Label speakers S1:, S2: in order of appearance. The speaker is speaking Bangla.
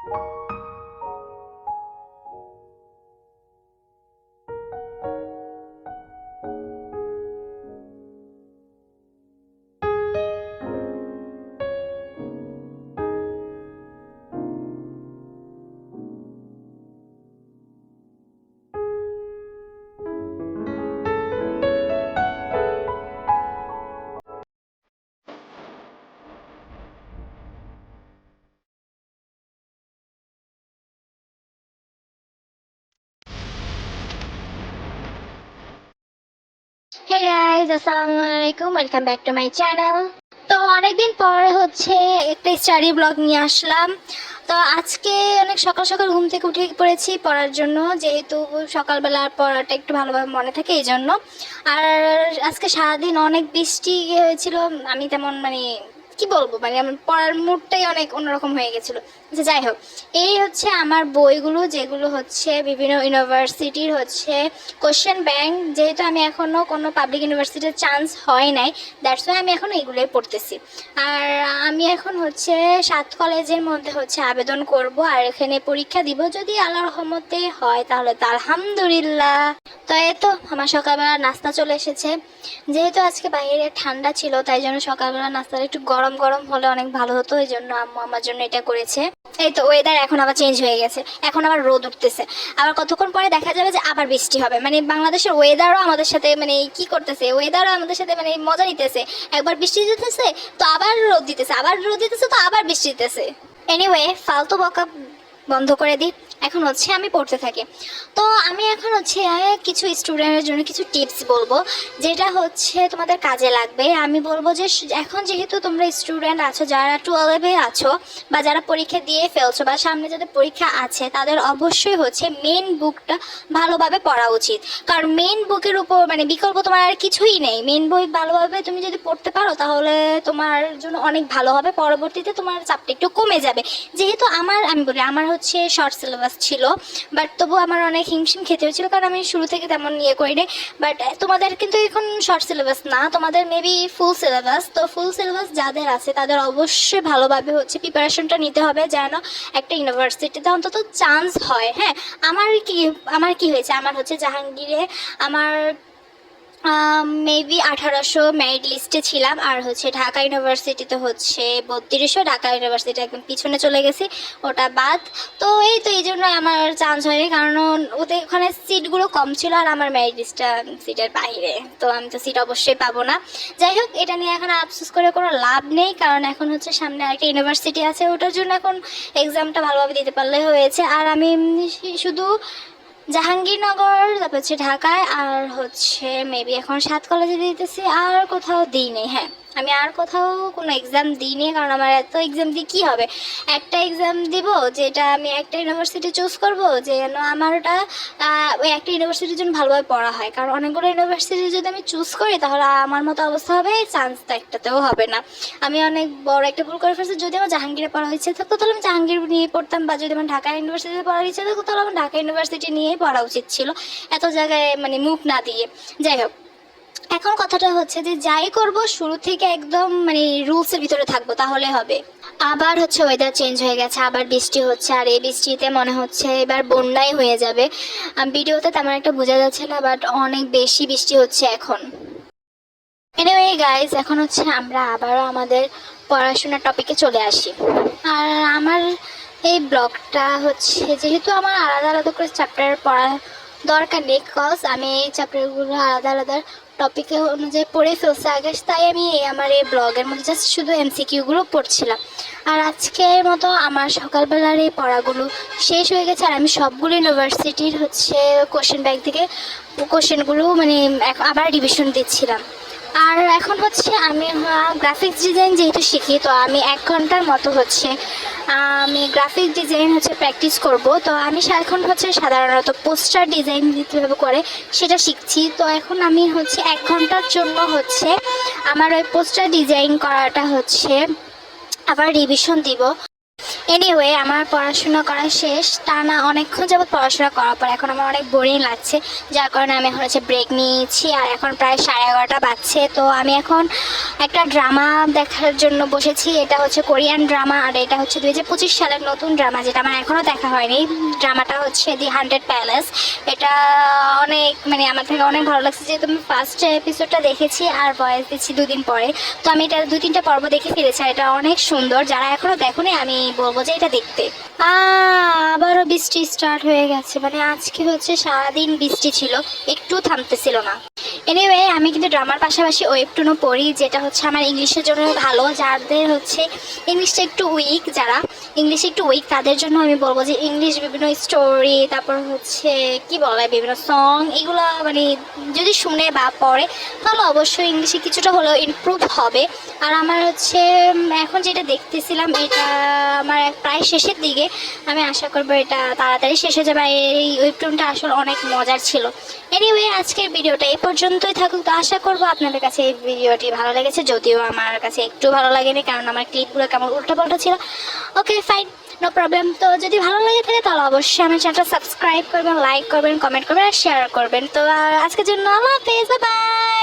S1: Hey guys, আসসালামু আলাইকুম, welcome back to my channel. তো অনেকদিন পর হচ্ছে একটা স্টাডি ব্লগ নিয়ে আসলাম। তো আজকে অনেক সকাল সকাল ঘুম থেকে উঠে পড়েছি পড়ার জন্য, যেহেতু সকালবেলা পড়াটা একটু ভালোভাবে মনে থাকে এই জন্য। আর আজকে সারাদিন অনেক বৃষ্টি হয়েছিল, আমি তেমন কি বলবো, আমার পড়ার মুডটাই অনেক অন্যরকম হয়ে গেছিলো। আচ্ছা, যাই হোক, এই হচ্ছে আমার বইগুলো, যেগুলো হচ্ছে বিভিন্ন ইউনিভার্সিটির হচ্ছে কোশ্চেন ব্যাংক। যেহেতু আমি এখনও কোনো পাবলিক ইউনিভার্সিটির চান্স হয় নাই, দ্যাটস ওয়াই আমি এখন এগুলোই পড়তেছি। আর আমি এখন হচ্ছে 7 কলেজের মধ্যে হচ্ছে আবেদন করব, আর এখানে পরীক্ষা দিব। যদি আল্লাহর রহমতে হয় তাহলে তো আলহামদুলিল্লাহ। তো এই তো আমার সকালবেলা নাস্তা চলে এসেছে। যেহেতু আজকে বাইরে ঠান্ডা ছিল, তাই জন্য সকালবেলা নাস্তাটা একটু গরম গরম হলে অনেক ভালো হতো, এই জন্য আম্মু আমার জন্য এটা করেছে। এই তো ওয়েদার এখন আবার চেঞ্জ হয়ে গেছে, এখন আবার রোদ উঠতেছে, আবার কতক্ষণ পরে দেখা যাবে যে আবার বৃষ্টি হবে। বাংলাদেশের ওয়েদারও আমাদের সাথে কি করতেছে, ওয়েদারও আমাদের সাথে মজা নিতেছে। একবার বৃষ্টি দিতেছে তো আবার রোদ দিতেছে, আবার রোদ দিতেছে তো আবার বৃষ্টি দিতেছে। এনিওয়ে, ফালতু বকা বন্ধ করে দিই, এখন হচ্ছে আমি পড়তে থাকি। তো আমি এখন হচ্ছে কিছু স্টুডেন্টের জন্য কিছু টিপস বলবো, যেটা হচ্ছে তোমাদের কাজে লাগবে। আমি বলবো যে এখন যেহেতু তোমরা স্টুডেন্ট আছো, যারা 12-এ আছো বা যারা পরীক্ষা দিয়ে ফেলছো বা সামনে যাদের পরীক্ষা আছে, তাদের অবশ্যই হচ্ছে মেন বুকটা ভালোভাবে পড়া উচিত। কারণ মেন বুকের উপর বিকল্প তোমার আর কিছুই নেই। মেন বই ভালোভাবে তুমি যদি পড়তে পারো তাহলে তোমার জন্য অনেক ভালো হবে, পরবর্তীতে তোমার চাপটা একটু কমে যাবে। যেহেতু আমি বলি, আমার হচ্ছে শর্ট সিলেবাস ছিল, বাট তবু আমার অনেক হিমশিম খেতে হয়েছিল, কারণ আমি শুরু থেকে তেমন করিনি। বাট তোমাদের কিন্তু এখন শর্ট সিলেবাস না, তোমাদের মেবি ফুল সিলেবাস। তো ফুল সিলেবাস যাদের আছে তাদের অবশ্যই ভালোভাবে হচ্ছে প্রিপারেশনটা নিতে হবে, যেন একটা ইউনিভার্সিটিতে অন্তত চান্স হয়। হ্যাঁ, আমার কি হয়েছে, আমার হচ্ছে জাহাঙ্গীরে আমার মেবি 1800 মেরিট লিস্টে ছিলাম, আর হচ্ছে ঢাকা ইউনিভার্সিটিতে হচ্ছে 3200। ঢাকা ইউনিভার্সিটি একদম পিছনে চলে গেছি, ওটা বাদ। তো এই জন্য আমার চান্স হয়নি, কারণ ওদের ওখানে সিটগুলো কম ছিল, আর আমার মেরিট লিস্টটা সিটের বাইরে। তো আমি তো সিট অবশ্যই পাবো না। যাই হোক, এটা নিয়ে এখন আফসোস করে কোনো লাভ নেই, কারণ এখন হচ্ছে সামনে আরেকটা ইউনিভার্সিটি আছে, ওটার জন্য এখন এক্সামটা ভালোভাবে দিতে পারলে হয়েছে। আর আমি শুধু জাহাঙ্গীরনগর, তারপর হচ্ছে ঢাকায়, আর হচ্ছে মেবি এখন 7 কলেজে দিতেছি, আর কোথাও দিই নেই। হ্যাঁ, আমি আর কোথাও কোনো এক্সাম দিইনি, কারণ আমার এত এক্সাম দিয়ে কী হবে। একটা এক্সাম দিব, যেটা আমি একটা ইউনিভার্সিটি চুজ করব, যেন আমার ওটা ওই একটা ইউনিভার্সিটির জন্য ভালোভাবে পড়া হয়। কারণ অনেকগুলো ইউনিভার্সিটি যদি আমি চুজ করি তাহলে আমার মতো অবস্থা হবে, চান্স তো একটাতেও হবে না। আমি অনেক বড় একটা ভুল করে ফেলছি। যদি আমার জাহাঙ্গীরে পড়ার ইচ্ছে থাকতো তাহলে আমি জাহাঙ্গীর নিয়ে পড়তাম, বা যদি আমার ঢাকা ইউনিভার্সিটিতে পড়ার ইচ্ছে থাকতো তাহলে আমার ঢাকা ইউনিভার্সিটি নিয়েই পড়া উচিত ছিল, এত জায়গায় মুখ না দিয়ে। যাই হোক, এখন কথাটা হচ্ছে যে যাই করব শুরু থেকে একদম রুলসের ভিতরে থাকবো, তাহলে হবে। আবার হচ্ছে ওয়েদার চেঞ্জ হয়ে গেছে, আবার বৃষ্টি হচ্ছে, আর এই বৃষ্টিতে মনে হচ্ছে এবার বন্যাই হয়ে যাবে। ভিডিওতে তেমন একটা বোঝা যাচ্ছে না, বাট অনেক বেশি বৃষ্টি হচ্ছে এখন। এনিওয়ে গাইজ, এখন হচ্ছে আমরা আবারও আমাদের পড়াশোনার টপিকে চলে আসি। আর আমার এই ব্লগটা হচ্ছে, যেহেতু আমার আলাদা আলাদা করে চ্যাপ্টার পড়া দরকার নেই, কজ আমি এই চ্যাপ্টারগুলো আলাদা আলাদা টপিকে অনুযায়ী পড়ে ফেলছি আগে, তাই আমি আমার এই ব্লগের মধ্যে জাস্ট শুধু এমসিকিউগুলো পড়ছিলাম। আর আজকের মতো আমার সকালবেলার এই পড়াগুলো শেষ হয়ে গেছে, আর আমি সবগুলো ইউনিভার্সিটির হচ্ছে কোশ্চেন ব্যাংক থেকে কোশ্চেনগুলো আবার রিভিশন দিচ্ছিলাম। আর এখন হচ্ছে আমি গ্রাফিক্স ডিজাইন যেহেতু শিখি, তো আমি 1 ঘন্টার মতো হচ্ছে আমি গ্রাফিক ডিজাইন হচ্ছে প্র্যাকটিস করব। তো আমি এখন হচ্ছে সাধারণত পোস্টার ডিজাইন কীভাবে করে সেটা শিখছি। তো এখন আমি হচ্ছে 1 ঘন্টার জন্য হচ্ছে আমার ওই পোস্টার ডিজাইন করাটা হচ্ছে আবার রিভিশন দিব। এনিওয়ে আমার পড়াশোনা করা শেষ, টানা অনেকক্ষণ যাবত পড়াশোনা করার পর এখন আমার অনেক বোরিং লাগছে, যার কারণে আমি এখন হচ্ছে ব্রেক নিয়েছি। আর এখন প্রায় 11:30 বাজছে। তো আমি এখন একটা ড্রামা দেখার জন্য বসেছি। এটা হচ্ছে কোরিয়ান ড্রামা, আর এটা হচ্ছে 2025 সালের নতুন ড্রামা, যেটা আমার এখনও দেখা হয়নি। ড্রামাটা হচ্ছে দি হান্টেড প্যালেস। এটা অনেক মানে আমার থেকে অনেক ভালো লাগছে, যেহেতু আমি ফার্স্ট এপিসোডটা দেখেছি আর ভয়েস দিচ্ছি 2 দিন পরে। তো আমি এটা 2-3টা পর্ব দেখে ফেলেছি, আর এটা অনেক সুন্দর। যারা এখনও দেখোনি আমি বলবো যে এটা দেখতে। আবারও বৃষ্টি স্টার্ট হয়ে গেছে, মানে আজকে হচ্ছে সারাদিন বৃষ্টি ছিল, একটু থামতেছিল না। এনিওয়ে আমি কিন্তু ড্রামার পাশাপাশি ওয়েবটুনও পড়ি, যেটা হচ্ছে আমার ইংলিশের জন্য ভালো। যাদের হচ্ছে ইংলিশটা একটু উইক, যারা ইংলিশে একটু উইক তাদের জন্য আমি বলবো যে ইংলিশ বিভিন্ন স্টোরি, তারপর হচ্ছে কি বলে বিভিন্ন সং, এগুলো মানে যদি শুনে বা পড়ে তাহলে অবশ্যই ইংলিশে কিছুটা হলেও ইমপ্রুভ হবে। আর আমার হচ্ছে এখন যেটা দেখতেছিলাম এটা আমার প্রায় শেষের দিকে, আমি আশা করবো এটা তাড়াতাড়ি শেষ হয়ে যাবে। এই ওয়েবটুনটা আসলে অনেক মজার ছিল। এনিওয়ে আজকের ভিডিওটা এই পর্যন্তই থাকুক। তো আশা করবো আপনাদের কাছে এই ভিডিওটি ভালো লেগেছে, যদিও আমার কাছে একটু ভালো লাগেনি, কারণ আমার ক্লিপগুলো কেমন উল্টোপাল্টা ছিল। Okay fine, no problem. তো যদি ভালো লেগে থাকে তাহলে অবশ্যই আমার চ্যানেলটা সাবস্ক্রাইব করবেন, লাইক করবেন, কমেন্ট করবেন আর শেয়ার করবেন। তো আজকের জন্য আল্লাহ হাফেজ, বাই বাই।